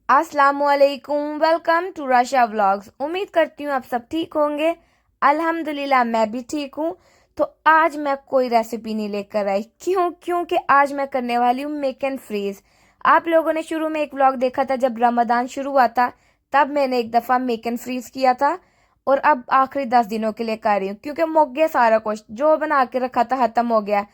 अस्सलामुअलैकुम, welcome to Rasha vlogs. उम्मीद करती हूँ आप सब ठीक होंगे। अल्हम्दुलिल्लाह मैं भी ठीक हूँ। तो आज मैं कोई रेसिपी नहीं लेकर आई। क्योंकि आज मैं करने वाली हूँ मेक एंड फ्रीज। आप लोगों ने शुरू में एक व्लॉग देखा था जब रमदान शुरू हुआ था, तब मैंने एक दफ़ा मेक एंड फ्रीज किया था। और अब आखिरी 10 दिनों के लिए कर रही हूँ क्योंकि मुक गया सारा कुछ जो बना के रखा था, खत्म हो गया।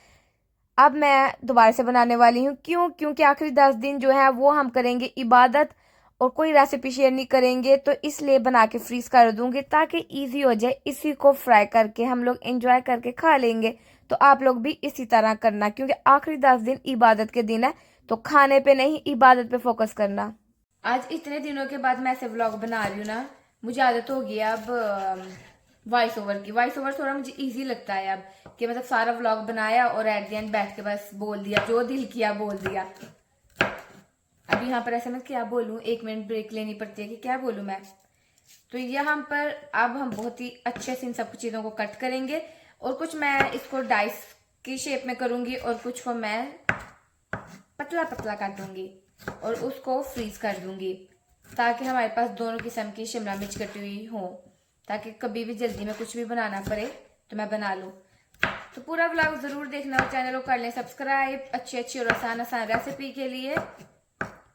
अब मैं दोबारा से बनाने वाली हूँ। क्योंकि आखिरी 10 दिन जो है वो हम करेंगे इबादत और कोई रेसिपी शेयर नहीं करेंगे, तो इसलिए बना के फ्रीज कर दूंगी ताकि इजी हो जाए। इसी को फ्राई करके हम लोग एंजॉय करके खा लेंगे। तो आप लोग भी इसी तरह करना क्योंकि आखिरी 10 दिन इबादत के दिन है, तो खाने पे नहीं इबादत पे फोकस करना। आज इतने दिनों के बाद मैं ऐसे व्लॉग बना रही हूँ ना, मुझे आदत हो गई है अब वॉइस ओवर की। वॉइस ओवर थोड़ा मुझे इजी लगता है अब कि मतलब सारा व्लॉग बनाया और एट द एंड बैठ के बस बोल दिया, जो दिल किया बोल दिया। अब यहाँ पर ऐसे मैं क्या बोलूँ, 1 मिनट ब्रेक लेनी पड़ती है कि क्या बोलूँ मैं। तो यहाँ पर अब हम बहुत ही अच्छे से इन सब चीज़ों को कट करेंगे और कुछ मैं इसको डाइस की शेप में करूँगी और कुछ को मैं पतला पतला काटूंगी और उसको फ्रीज कर दूंगी ताकि हमारे पास दोनों किस्म की शिमला मिर्च कटी हुई हो, ताकि कभी भी जल्दी में कुछ भी बनाना पड़े तो मैं बना लूँ। तो पूरा व्लॉग जरूर देखना और चैनल को कर लें सब्सक्राइब अच्छी अच्छी और आसान आसान रेसिपी के लिए,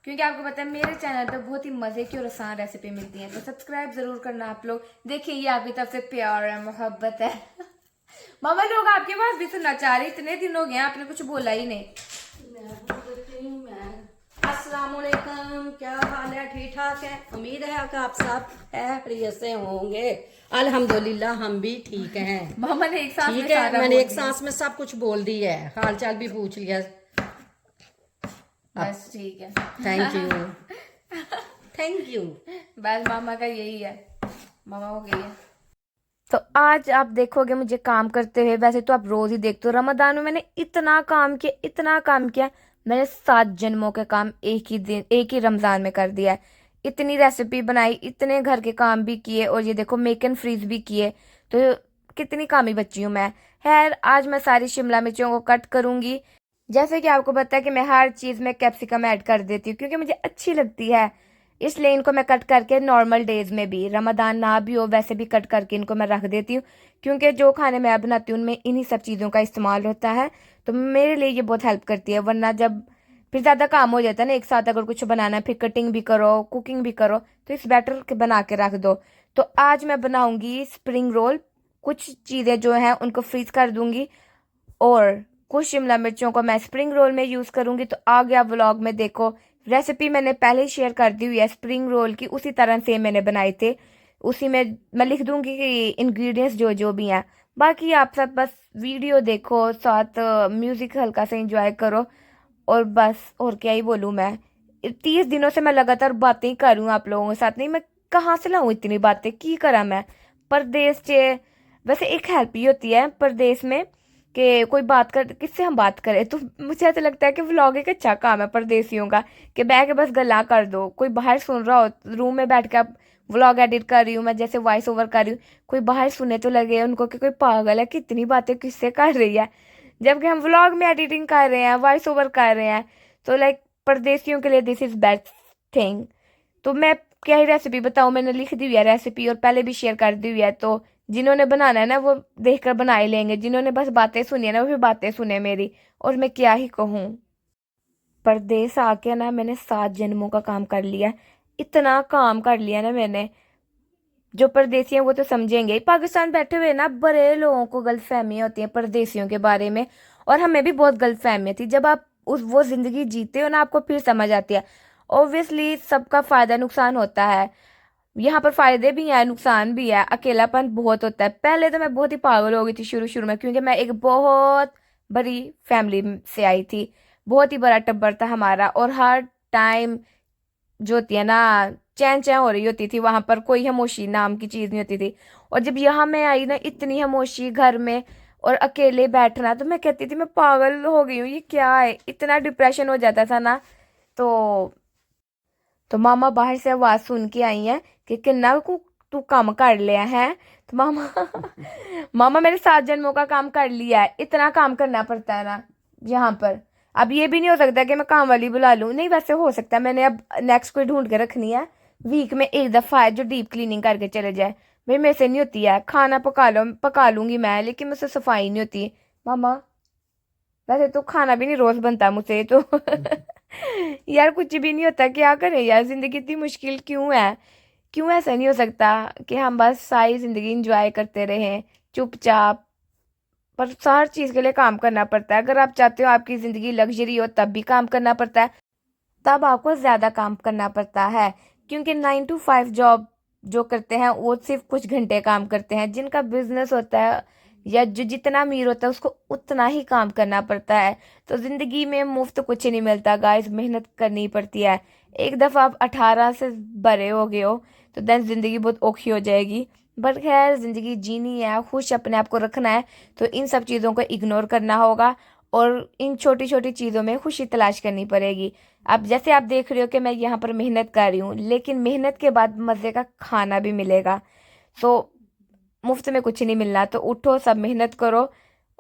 क्योंकि आपको पता है मेरे चैनल पे बहुत ही मजे की और आसान रेसिपी मिलती है। तो सब्सक्राइब जरूर करना आप लोग। देखिए ये आपकी तरफ से प्यार है, मोहब्बत है। मामा लोग आपके पास भी सुनना चाह रहे, इतने दिन हो गए आपने कुछ बोला ही नहीं। अस्सलामुअलैकुम, क्या हाल है? ठीक ठाक है। उम्मीद है कि आप सब खैरियत से होंगे। अल्हम्दुलिल्लाह हम भी ठीक हैं। मामा ने एक सांस में ठीक है, सारा मैंने बोल एक दिया। सांस में सब कुछ बोल दी है, हाल चाल भी पूछ लिया। बस ठीक है। Thank you thank you. बस मामा का यही है, मामा हो गई है। तो आज आप देखोगे मुझे काम करते हुए, वैसे तो आप रोज ही देखते हो। रमजान में मैंने इतना काम किया, इतना काम किया। मैंने 7 जन्मों के काम एक ही दिन, एक ही रमजान में कर दिया है। इतनी रेसिपी बनाई, इतने घर के काम भी किए और ये देखो मेक एंड फ्रीज भी किए। तो कितनी कामी बच्ची हूँ मैं। खैर आज मैं सारी शिमला मिर्चों को कट करूंगी। जैसे कि आपको पता है कि मैं हर चीज में कैप्सिकम ऐड कर देती हूँ क्योंकि मुझे अच्छी लगती है। इसलिए इनको मैं कट करके नॉर्मल डेज में भी, रमदान ना भी हो वैसे भी कट करके इनको मैं रख देती हूँ क्योंकि जो खाने मैं बनाती हूँ उनमें इन्हीं सब चीज़ों का इस्तेमाल होता है। तो मेरे लिए ये बहुत हेल्प करती है, वरना जब फिर ज़्यादा काम हो जाता है ना एक साथ, अगर कुछ बनाना है फिर कटिंग भी करो कुकिंग भी करो, तो इस बेटर के बना के रख दो। तो आज मैं बनाऊंगी स्प्रिंग रोल। कुछ चीज़ें जो हैं उनको फ्रीज कर दूंगी और कुछ शिमला मिर्चों को मैं स्प्रिंग रोल में यूज करूंगी। तो आ गया व्लॉग में देखो। रेसिपी मैंने पहले ही शेयर कर दी हुई है स्प्रिंग रोल की, उसी तरह से मैंने बनाए थे। उसी में मैं लिख दूंगी कि इंग्रेडिएंट्स जो जो भी हैं। बाकी आप सब बस वीडियो देखो, साथ म्यूजिक हल्का सा एंजॉय करो और बस। और क्या ही बोलूँ मैं, 30 दिनों से मैं लगातार बातें ही कर रही हूँ आप लोगों के साथ। नहीं मैं कहाँ से लाऊं इतनी बातें, की करा मैं परदेश से। वैसे एक हेल्प ही होती है परदेश में कि कोई बात कर, किससे हम बात करें। तो मुझे ऐसा लगता है कि व्लॉग एक अच्छा काम है परदेसियों का कि बैठ के बस गला कर दो। कोई बाहर सुन रहा हो, रूम में बैठ के अब व्लॉग एडिट कर रही हूँ मैं, जैसे वॉइस ओवर कर रही हूँ, कोई बाहर सुने तो लगे उनको कि कोई पागल है, कितनी बातें किससे कर रही है, जबकि हम व्लॉग में एडिटिंग कर रहे हैं, वॉइस ओवर कर रहे हैं। तो लाइक परदेसियों के लिए दिस इज बेस्ट थिंग। तो मैं क्या ही रेसिपी बताऊं, मैंने लिख दी हुई है रेसिपी और पहले भी शेयर कर दी हुई है। तो जिन्होंने बनाना है ना वो देखकर बना ही लेंगे, जिन्होंने बस बातें सुनी है ना वो भी बातें सुने मेरी। और मैं क्या ही कहूँ, परदेश आके ना मैंने 7 जन्मों का काम कर लिया है। इतना काम कर लिया ना मैंने, जो परदेसी हैं वो तो समझेंगे ही। पाकिस्तान बैठे हुए ना बड़े लोगों को गलतफहमी होती है परदेसियों के बारे में, और हमें भी बहुत गलतफहमी थी। जब आप उस वो जिंदगी जीते हो ना आपको फिर समझ आती है। ऑब्वियसली सबका फायदा नुकसान होता है, यहाँ पर फायदे भी हैं नुकसान भी है। अकेलापन बहुत होता है। पहले तो मैं बहुत ही पागल हो गई थी शुरू शुरू में, क्योंकि मैं एक बहुत बड़ी फैमिली से आई थी। बहुत ही बड़ा टब्बर था हमारा और हर टाइम जो होती है ना चैन चैन हो रही होती थी, वहां पर कोई खामोशी नाम की चीज नहीं होती थी। और जब यहाँ मैं आई ना इतनी खामोशी घर में और अकेले बैठना, तो मैं कहती थी मैं पागल हो गई हूँ, ये क्या है। इतना डिप्रेशन हो जाता था ना। तो मामा बाहर से आवाज सुन के आई है कि किन्ना को तू काम कर लिया है। तो मामा मामा मेरे 7 जन्मों का काम कर लिया है। इतना काम करना पड़ता है ना यहाँ पर। अब ये भी नहीं हो सकता कि मैं काम वाली बुला लूँ, नहीं वैसे हो सकता है, मैंने अब नेक्स्ट कोई ढूंढ के रखनी है, वीक में एक दफ़ा है जो डीप क्लीनिंग करके चले जाए। भाई मेरे से नहीं होती है, खाना पका लूंगी मैं, लेकिन मुझसे सफाई नहीं होती। मामा वैसे तो खाना भी नहीं रोज बनता मुझसे तो यार कुछ भी नहीं होता, क्या करें यार, जिंदगी इतनी मुश्किल क्यों है? क्यों ऐसा नहीं हो सकता कि हम बस सारी जिंदगी इंजॉय करते रहें चुपचाप? पर हर चीज के लिए काम करना पड़ता है। अगर आप चाहते हो आपकी जिंदगी लग्जरी हो तब भी काम करना पड़ता है, तब आपको ज्यादा काम करना पड़ता है। क्योंकि 9 to 5 जॉब जो करते हैं वो सिर्फ कुछ घंटे काम करते हैं, जिनका बिजनेस होता है या जो जितना अमीर होता है उसको उतना ही काम करना पड़ता है। तो जिंदगी में मुफ्त कुछ नहीं मिलता गाइस, मेहनत करनी पड़ती है। एक दफा आप 18 से बड़े हो गए हो तो देन जिंदगी बहुत औखी हो जाएगी। बट खैर जिंदगी जीनी है, खुश अपने आप को रखना है, तो इन सब चीज़ों को इग्नोर करना होगा और इन छोटी छोटी चीज़ों में खुशी तलाश करनी पड़ेगी। अब जैसे आप देख रहे हो कि मैं यहाँ पर मेहनत कर रही हूँ, लेकिन मेहनत के बाद मज़े का खाना भी मिलेगा। सो मुफ्त में कुछ नहीं मिलना, तो उठो सब मेहनत करो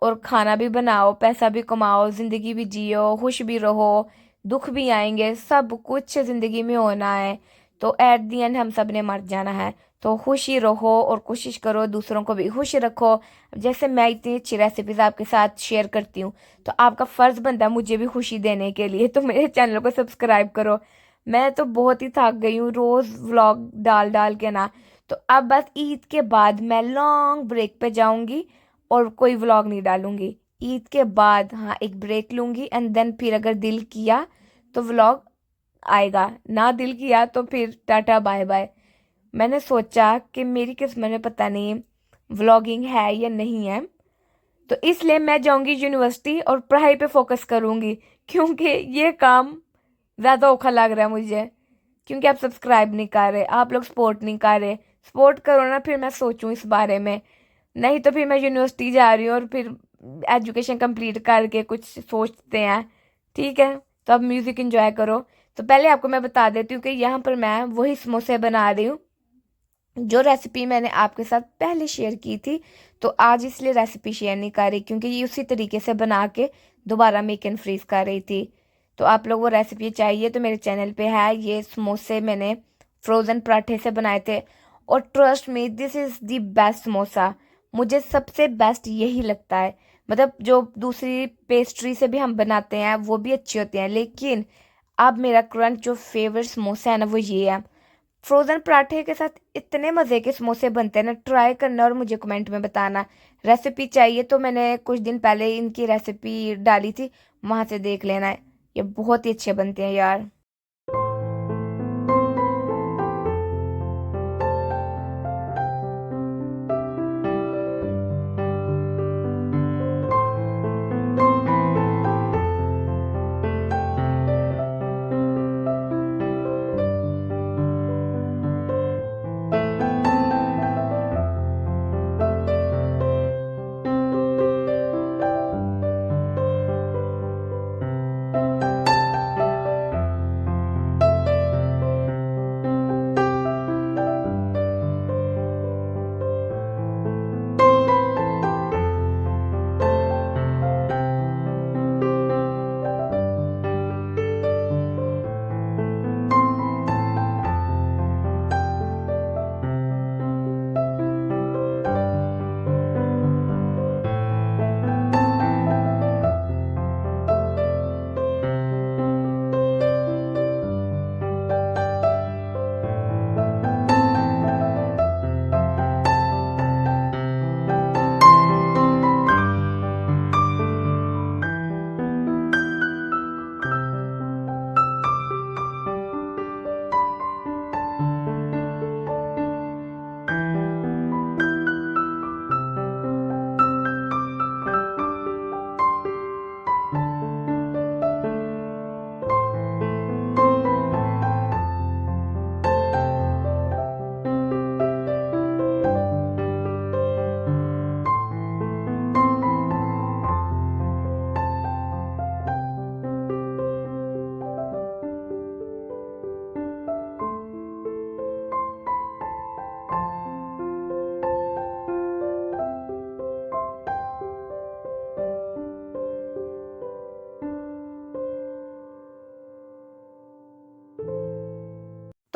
और खाना भी बनाओ, पैसा भी कमाओ, ज़िंदगी भी जियो, खुश भी रहो। दुख भी आएंगे, सब कुछ ज़िंदगी में होना है, तो एट दी एंड हम सब ने मर जाना है। तो खुश ही रहो और कोशिश करो दूसरों को भी खुश रखो। जैसे मैं इतनी अच्छी रेसिपीज आपके साथ शेयर करती हूँ, तो आपका फ़र्ज़ बनता है मुझे भी खुशी देने के लिए, तो मेरे चैनल को सब्सक्राइब करो। मैं तो बहुत ही थक गई हूँ रोज़ व्लॉग डाल डाल के ना। तो अब बस ईद के बाद मैं लॉन्ग ब्रेक पे जाऊंगी और कोई व्लॉग नहीं डालूंगी। ईद के बाद हाँ एक ब्रेक लूंगी एंड देन फिर अगर दिल किया तो व्लॉग आएगा, ना दिल किया तो फिर टाटा बाय बाय। मैंने सोचा कि मेरी किस्मत में पता नहीं व्लॉगिंग है या नहीं है, तो इसलिए मैं जाऊंगी यूनिवर्सिटी और पढ़ाई पे फोकस करूंगी, क्योंकि ये काम ज़्यादा औखा लग रहा है मुझे। क्योंकि आप सब्सक्राइब नहीं कर रहे, आप लोग सपोर्ट नहीं कर रहे। सपोर्ट करो ना, फिर मैं सोचूं इस बारे में। नहीं तो फिर मैं यूनिवर्सिटी जा रही हूँ और फिर एजुकेशन कंप्लीट करके कुछ सोचते हैं। ठीक है, तो अब म्यूज़िक एंजॉय करो। तो पहले आपको मैं बता देती हूँ कि यहाँ पर मैं वही समोसे बना रही हूँ जो रेसिपी मैंने आपके साथ पहले शेयर की थी। तो आज इसलिए रेसिपी शेयर नहीं कर रही, क्योंकि ये उसी तरीके से बना के दोबारा मेक एंड फ्रीज कर रही थी। तो आप लोग वो रेसिपी चाहिए तो मेरे चैनल पे है। ये समोसे मैंने फ्रोज़न पराठे से बनाए थे, और trust me this is the best samosa. मुझे सबसे बेस्ट यही लगता है। मतलब जो दूसरी पेस्ट्री से भी हम बनाते हैं वो भी अच्छी होती हैं, लेकिन अब मेरा क्रंच जो फेवरेट समोसा है ना वो ये है। फ्रोज़न पराठे के साथ इतने मज़े के समोसे बनते हैं ना, ट्राई करना और मुझे कमेंट में बताना। रेसिपी चाहिए तो मैंने कुछ दिन पहले इनकी रेसिपी डाली थी, वहाँ से देख लेना है। ये बहुत ही अच्छे बनते हैं यार।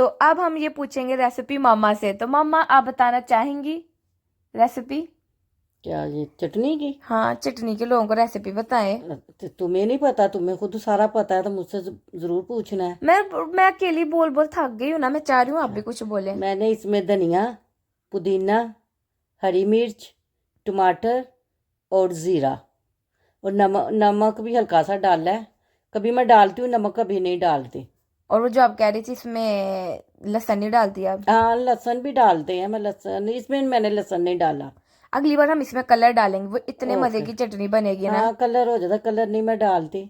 तो अब हम ये पूछेंगे रेसिपी मामा से। तो मामा आप बताना चाहेंगी रेसिपी? क्या ये चटनी की? हाँ, चटनी के लोगों को रेसिपी बताएं। तुम्हें नहीं पता? तुम्हें खुद सारा पता है तो मुझसे जरूर पूछना है। मैं अकेली बोल बोल थक गई हूँ ना, मैं चाह रही हूँ आप भी कुछ बोले। मैंने इसमें धनिया, पुदीना, हरी मिर्च, टमाटर और ज़ीरा और नमक भी हल्का सा डाला है। कभी मैं डालती हूँ नमक, कभी नहीं डालती। और वो जो आप कह रही थी इसमें लहसुन नहीं डालती आप? हाँ, लहसुन भी डालते हैं। मैं लहसुन, इसमें मैंने लहसुन नहीं डाला। अगली बार हम इसमें कलर डालेंगे, वो इतने मजे ओके। की चटनी बनेगी ना। हाँ, कलर हो जाता, कलर नहीं मैं डालती।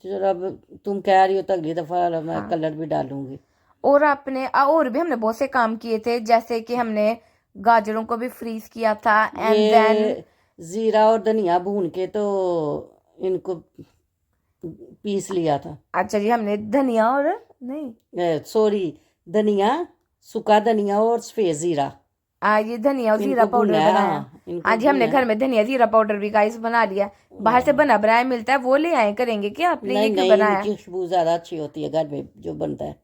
तो चलो, अब तुम कह रही हो तो अगली दफा मैं हाँ। कलर भी डालूंगी। और आपने और भी हमने बहुत से काम किए थे, जैसे कि हमने गाजरों को भी फ्रीज किया था एंड देन। ये जीरा और धनिया भून के तो इनको पीस लिया था। अच्छा जी, हमने धनिया और नहीं, सॉरी, धनिया, सूखा धनिया और सफेद जीरा, ये धनिया और जीरा इनको पाउडर भुना है। बनाया। हाँ, इनको हाँ जी, हमने भुना घर है। में धनिया जीरा पाउडर भी गाइस बना लिया। बाहर से बना बनाया मिलता है, वो ले आए करेंगे क्या? आपने ये नहीं क्यों नहीं, बनाया? इनकी खुशबू ज्यादा अच्छी होती है घर में जो बनता है।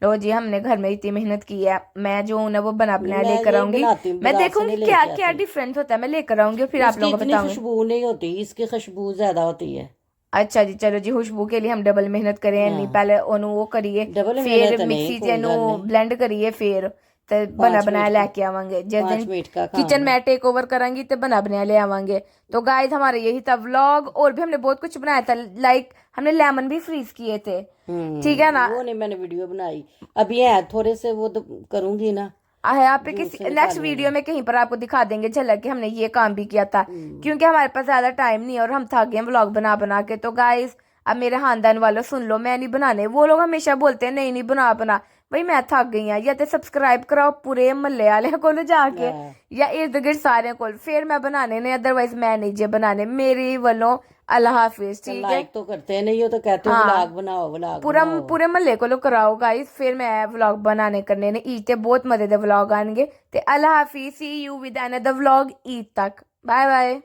लो जी, हमने घर में इतनी मेहनत की है। मैं जो हूं ना वो बना नहीं, बनाया मैं लेकर यही आऊंगी। बनाती हूँ, मैं बाजार से देखूंगी नहीं क्या लेके क्या आती। डिफरेंस होता है, मैं लेकर आऊंगी और फिर आप उसकी लोगों को इतनी बताऊंगी। खुशबू नहीं होती, इसकी खुशबू ज्यादा होती है। अच्छा जी, चलो जी, खुशबू के लिए हम डबल मेहनत करें नहीं, हाँ, पहले ओनू वो करिए, डबल फिर मेहनत नहीं, मिक्सी कोई जेनू गल नहीं। ब्लेंड करिए, फिर ते बना 5 बनाया मिनट का, लेके आवांगे जिस 5 दिन मिनट का किचन काम है। में टेक ओवर करांगी तो बना बनाया ले आवांगे। तो गाइस हमारे यही था व्लॉग, और भी हमने बहुत कुछ बनाया था, लाइक हमने लेमन भी फ्रीज किए थे। ठीक है ना? वो नहीं मैंने वीडियो बनाई, अभी है थोड़े से, वो तो करूंगी ना, है आप पे जूस किसी से नेक्स्ट वीडियो निकालूंगी। में कहीं पर आपको दिखा देंगे झलक कि हमने ये काम भी किया था, हम्म, क्योंकि हमारे पास ज्यादा टाइम नहीं है और हम थक गए व्लॉग बना बना के। तो गाइस अब मेरे खानदान वालों सुन लो, मैं नहीं बनाने। वो लोग हमेशा बोलते हैं नहीं नहीं बना बना, भाई मैं थक गई हूँ। या तो सब्सक्राइब कराओ पूरे महल्ले वाले को जाके, हाँ, या इर्द गिर्द सारे को, फिर मैं बनाने नहीं, अदरवाइज मैं नहीं जे बनाने। मेरी वालों अल्लाह हाफिज, तो ठीक है? लाइक तो करते नहीं हो तो कहते हो व्लॉग हाँ, बनाओ, व्लॉग पूरा बनाओ। पूरे महल्ले को लो कराओ गाइस, फिर मैं व्लॉग बनाने करने ने ईद ते बहुत मजे दे व्लॉग आएंगे। ते अल्लाह हाफिज, see you with another vlog Eid तक, बाय बाय।